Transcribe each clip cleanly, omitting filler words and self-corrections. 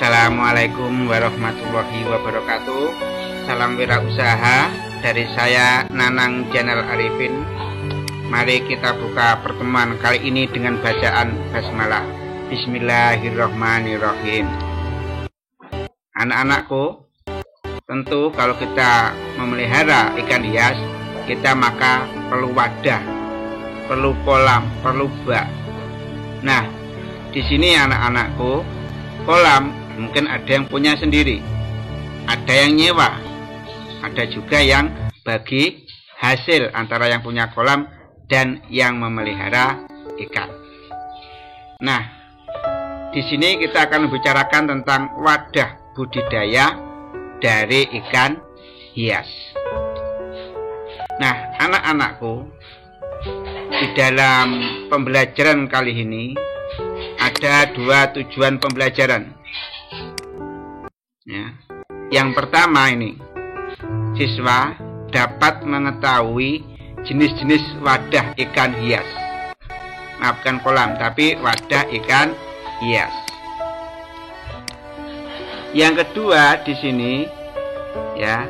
Assalamualaikum warahmatullahi wabarakatuh. Salam wirausaha dari saya Nanang Channel Arifin. Mari kita buka pertemuan kali ini dengan bacaan basmalah. Bismillahirrahmanirrahim. Anak-anakku, tentu kalau kita memelihara ikan hias, kita maka perlu wadah, perlu kolam, perlu bak. Nah, di sini anak-anakku, kolam mungkin ada yang punya sendiri, ada yang nyewa, ada juga yang bagi hasil antara yang punya kolam dan yang memelihara ikan. Nah, di sini kita akan membicarakan tentang wadah budidaya dari ikan hias. Nah, anak-anakku, di dalam pembelajaran kali ini ada dua tujuan pembelajaran. Ya. Yang pertama ini, siswa dapat mengetahui jenis-jenis wadah ikan hias. Bukan kolam, tapi wadah ikan hias. Yang kedua di sini, ya,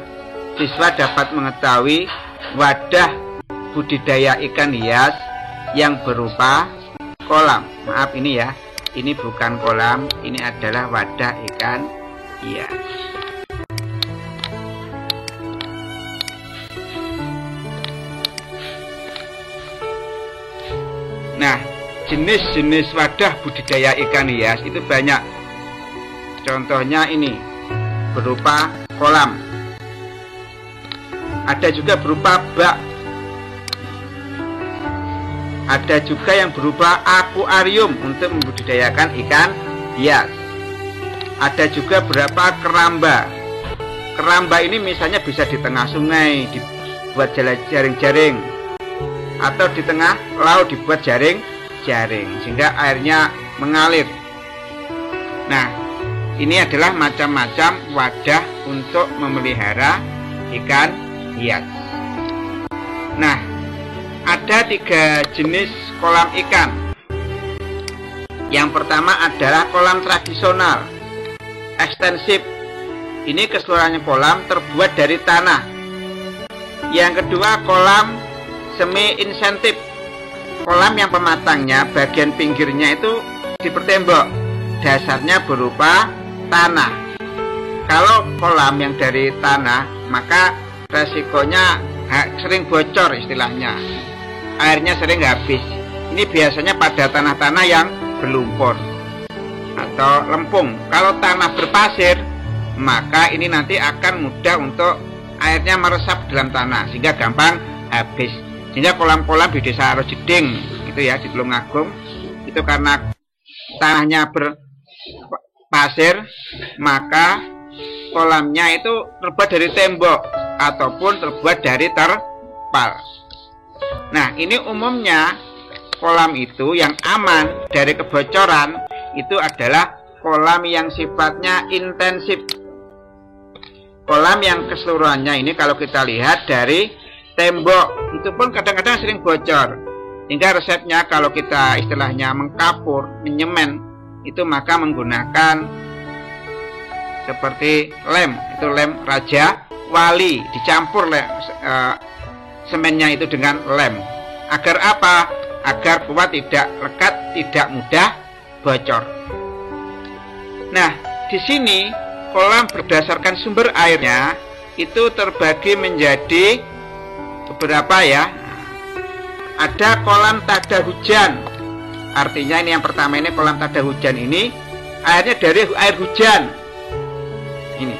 siswa dapat mengetahui wadah budidaya ikan hias yang berupa kolam. Maaf ini ya, ini bukan kolam, ini adalah wadah ikan hias. Nah, jenis-jenis wadah budidaya ikan hias itu banyak. Contohnya ini berupa kolam. Ada juga berupa bak. Ada juga yang berupa akuarium untuk membudidayakan ikan hias. Ada juga beberapa keramba. Keramba ini misalnya bisa di tengah sungai dibuat jaring-jaring, atau di tengah laut dibuat jaring-jaring sehingga airnya mengalir. Nah, ini adalah macam-macam wadah untuk memelihara ikan hias. Nah, ada 3 jenis kolam ikan. Yang pertama adalah kolam tradisional, ekstensif. Ini keseluruhannya kolam terbuat dari tanah. Yang kedua, kolam semi insentif. Kolam yang pematangnya bagian pinggirnya itu dipertembok, dasarnya berupa tanah. Kalau kolam yang dari tanah, maka resikonya sering bocor istilahnya. Airnya sering habis. Ini biasanya pada tanah-tanah yang berlumpur atau lempung. Kalau tanah berpasir, maka ini nanti akan mudah untuk airnya meresap dalam tanah sehingga gampang habis. Sehingga kolam-kolam di desa Arosjeding itu ya, di Tulungagung, itu karena tanahnya berpasir, maka kolamnya itu terbuat dari tembok ataupun terbuat dari terpal. Nah, ini umumnya kolam itu yang aman dari kebocoran itu adalah kolam yang sifatnya intensif. Kolam yang keseluruhannya ini kalau kita lihat dari tembok itu pun kadang-kadang sering bocor. Hingga resepnya kalau kita istilahnya mengkapur, menyemen, itu maka menggunakan seperti lem, itu lem Raja Wali, dicampur semennya itu dengan lem. Agar apa? Agar kuat, tidak lekat, tidak mudah bocor. Nah, di sini kolam berdasarkan sumber airnya itu terbagi menjadi beberapa ya. Ada kolam tada hujan. Artinya ini yang pertama, ini kolam tada hujan ini airnya dari air hujan. Ini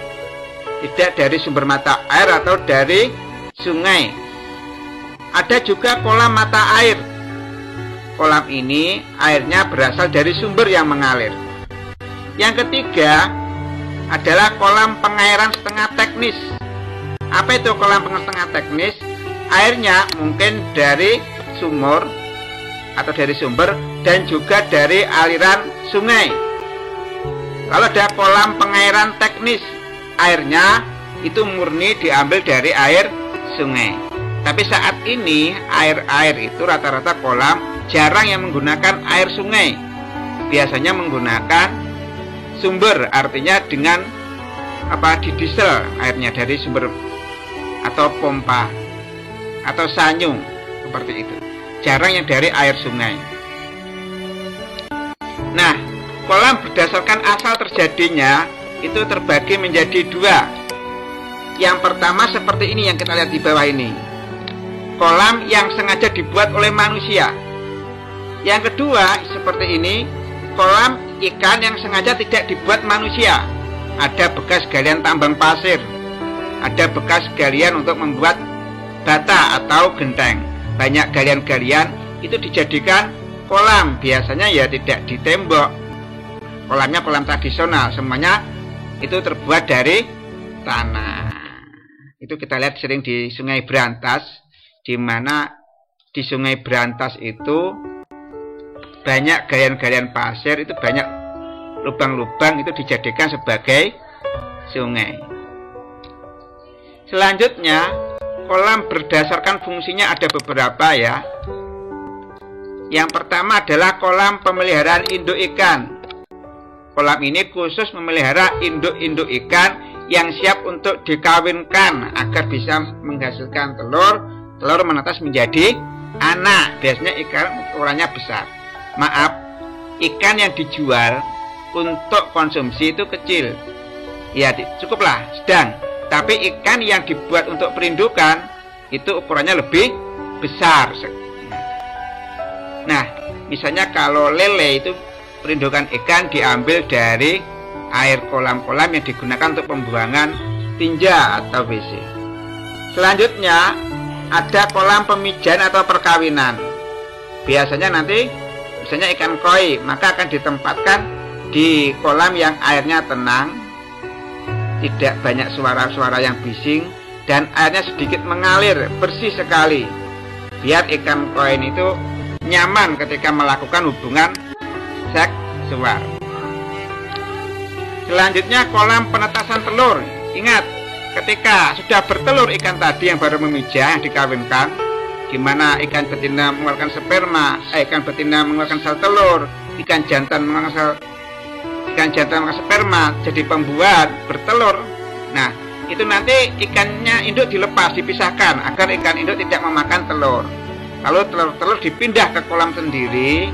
tidak dari sumber mata air atau dari sungai. Ada juga kolam mata air. Kolam ini airnya berasal dari sumber yang mengalir. Yang ketiga adalah kolam pengairan setengah teknis. Apa itu kolam pengairan setengah teknis? Airnya mungkin dari sumur atau dari sumber dan juga dari aliran sungai. Kalau ada kolam pengairan teknis, airnya itu murni diambil dari air sungai. Tapi saat ini air itu rata-rata kolam jarang yang menggunakan air sungai. Biasanya menggunakan sumber, artinya dengan didiesel airnya dari sumber atau pompa atau sanyu seperti itu. Jarang yang dari air sungai. Nah, kolam berdasarkan asal terjadinya itu terbagi menjadi dua. Yang pertama seperti ini yang kita lihat di bawah ini, kolam yang sengaja dibuat oleh manusia. Yang kedua seperti ini, kolam ikan yang sengaja tidak dibuat manusia. Ada bekas galian tambang pasir, ada bekas galian untuk membuat bata atau genteng. Banyak galian-galian itu dijadikan kolam, biasanya ya tidak di tembok. Kolamnya kolam tradisional, semuanya itu terbuat dari tanah. Itu kita lihat sering di Sungai Brantas, di mana di Sungai Brantas itu banyak galian-galian pasir, itu banyak lubang-lubang, itu dijadikan sebagai sungai. Selanjutnya, kolam berdasarkan fungsinya ada beberapa ya. Yang pertama adalah kolam pemeliharaan induk ikan. Kolam ini khusus memelihara induk-induk ikan yang siap untuk dikawinkan agar bisa menghasilkan telur. Telur menetas menjadi anak. Biasanya ikan ukurannya besar. Maaf, ikan yang dijual untuk konsumsi itu kecil. Ya, cukuplah, sedang. Tapi ikan yang dibuat untuk perindukan itu ukurannya lebih besar. Nah, misalnya kalau lele itu perindukan ikan diambil dari air kolam-kolam yang digunakan untuk pembuangan tinja atau WC. Selanjutnya ada kolam pemijahan atau perkawinan. Biasanya nanti misalnya ikan koi, maka akan ditempatkan di kolam yang airnya tenang, tidak banyak suara-suara yang bising, dan airnya sedikit mengalir, bersih sekali. Biar ikan koi itu nyaman ketika melakukan hubungan seksual. Selanjutnya kolam penetasan telur. Ingat, ketika sudah bertelur ikan tadi yang baru memijah, yang dikawinkan, di mana ikan betina mengeluarkan sperma, ikan betina mengeluarkan sel telur, ikan jantan mengeluarkan sperma, jadi pembuat bertelur. Nah, itu nanti ikannya induk dilepas, dipisahkan agar ikan induk tidak memakan telur. Lalu telur-telur dipindah ke kolam sendiri,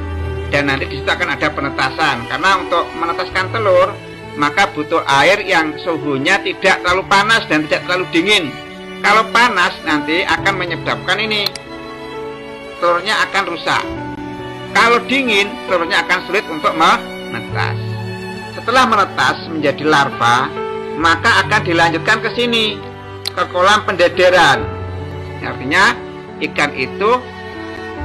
dan nanti di situ akan ada penetasan. Karena untuk menetaskan telur, maka butuh air yang suhunya tidak terlalu panas dan tidak terlalu dingin. Kalau panas nanti akan menyebabkan ini, telurnya akan rusak. Kalau dingin, telurnya akan sulit untuk menetas. Setelah menetas menjadi larva, maka akan dilanjutkan ke sini, ke kolam pendederan. Artinya ikan itu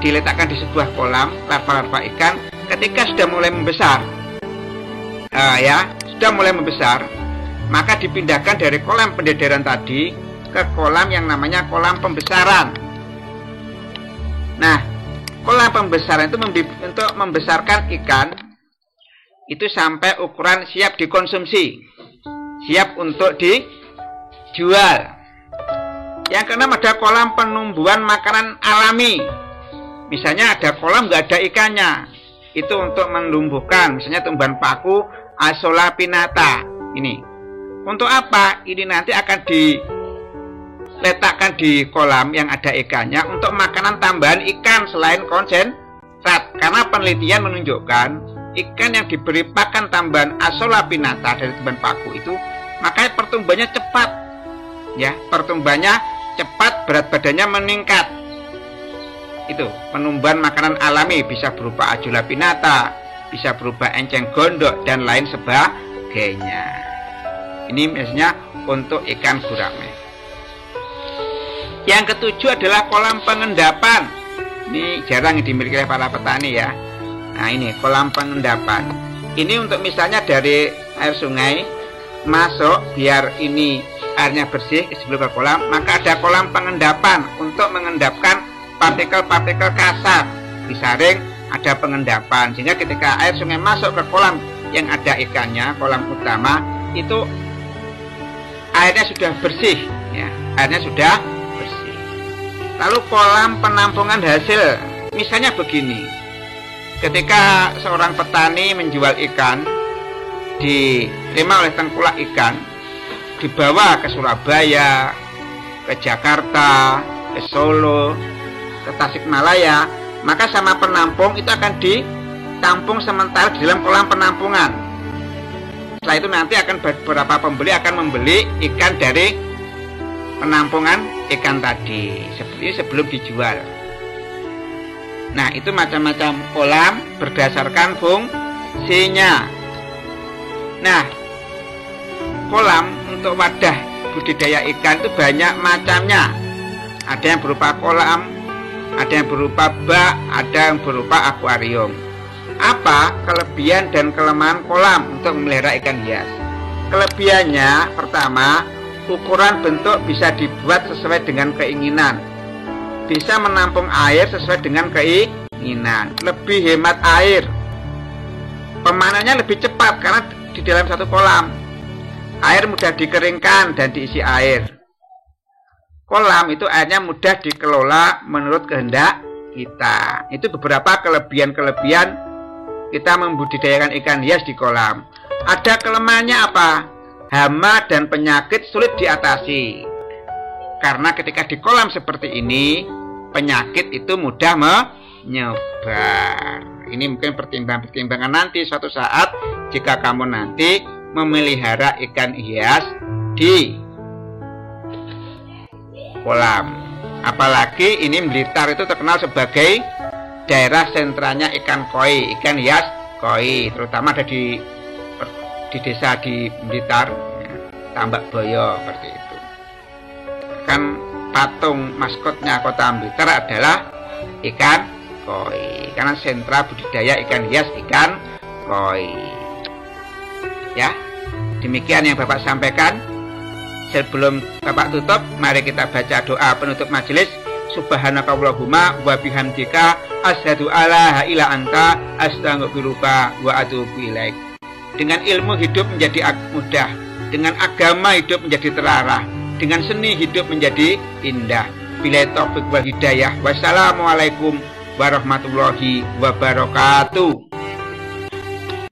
diletakkan di sebuah kolam, larva-larva ikan. Ketika sudah mulai membesar, sudah mulai membesar, maka dipindahkan dari kolam pendederan tadi ke kolam yang namanya kolam pembesaran. Nah, kolam pembesaran itu untuk membesarkan ikan itu sampai ukuran siap dikonsumsi, siap untuk dijual. Yang keenam ada kolam penumbuhan makanan alami. Misalnya ada kolam nggak ada ikannya, itu untuk menumbuhkan misalnya tumbuhan paku Azolla pinnata. Ini untuk apa? Ini nanti akan diletakkan di kolam yang ada ikannya untuk makanan tambahan ikan selain konsentrat. Karena penelitian menunjukkan ikan yang diberi pakan tambahan Azolla pinnata dari tumbuhan paku itu, makanya pertumbuhannya cepat. Ya, pertumbuhannya cepat, berat badannya meningkat. Itu penumbuhan makanan alami, bisa berupa Azolla pinnata, bisa berupa enceng gondok dan lain sebagainya. Ini misalnya untuk ikan gurame. Yang ketujuh adalah kolam pengendapan. Ini jarang dimiliki oleh para petani ya. Nah, ini kolam pengendapan. Ini untuk misalnya dari air sungai masuk, biar ini airnya bersih sebelum ke kolam, maka ada kolam pengendapan untuk mengendapkan partikel-partikel kasar. Disaring ada pengendapan, sehingga ketika air sungai masuk ke kolam yang ada ikannya, kolam utama, itu airnya sudah bersih ya, airnya sudah bersih. Lalu kolam penampungan hasil. Misalnya begini, ketika seorang petani menjual ikan, diterima oleh tengkulak ikan, dibawa ke Surabaya, ke Jakarta, ke Solo, ke Tasikmalaya, maka sama penampung itu akan ditampung sementara di dalam kolam penampungan. Setelah itu nanti akan beberapa pembeli akan membeli ikan dari penampungan ikan tadi, seperti sebelum dijual. Nah, itu macam-macam kolam berdasarkan fungsinya. Nah, kolam untuk wadah budidaya ikan itu banyak macamnya. Ada yang berupa kolam, ada yang berupa bak, ada yang berupa akuarium. Apa kelebihan dan kelemahan kolam untuk memelihara ikan hias? Kelebihannya, pertama, ukuran bentuk bisa dibuat sesuai dengan keinginan. Bisa menampung air sesuai dengan keinginan. Lebih hemat air. Pemanennya lebih cepat karena di dalam satu kolam. Air mudah dikeringkan dan diisi air. Kolam itu airnya mudah dikelola menurut kehendak kita. Itu beberapa kelebihan-kelebihan kita membudidayakan ikan hias di kolam. Ada kelemahannya apa? Hama dan penyakit sulit diatasi. Karena ketika di kolam seperti ini, penyakit itu mudah menyebar. Ini mungkin pertimbangan nanti suatu saat jika kamu nanti memelihara ikan hias di kolam. Apalagi ini Blitar itu terkenal sebagai daerah sentranya ikan koi, ikan hias koi, terutama ada di desa di Blitar, Tambak Boyo seperti itu. Kan patung maskotnya kota Blitar adalah ikan koi, karena sentra budidaya ikan hias ikan koi. Ya, demikian yang Bapak sampaikan. Sebelum Bapak tutup, mari kita baca doa penutup majelis. Subhanakallahumma wa bihamdika asyhadu alla ilaha illa anta astaghfiruka wa atubu ilaik. Dengan ilmu hidup menjadi mudah, dengan agama hidup menjadi terarah, dengan seni hidup menjadi indah. Billahi taufiq wal hidayah. Wassalamualaikum warahmatullahi wabarakatuh.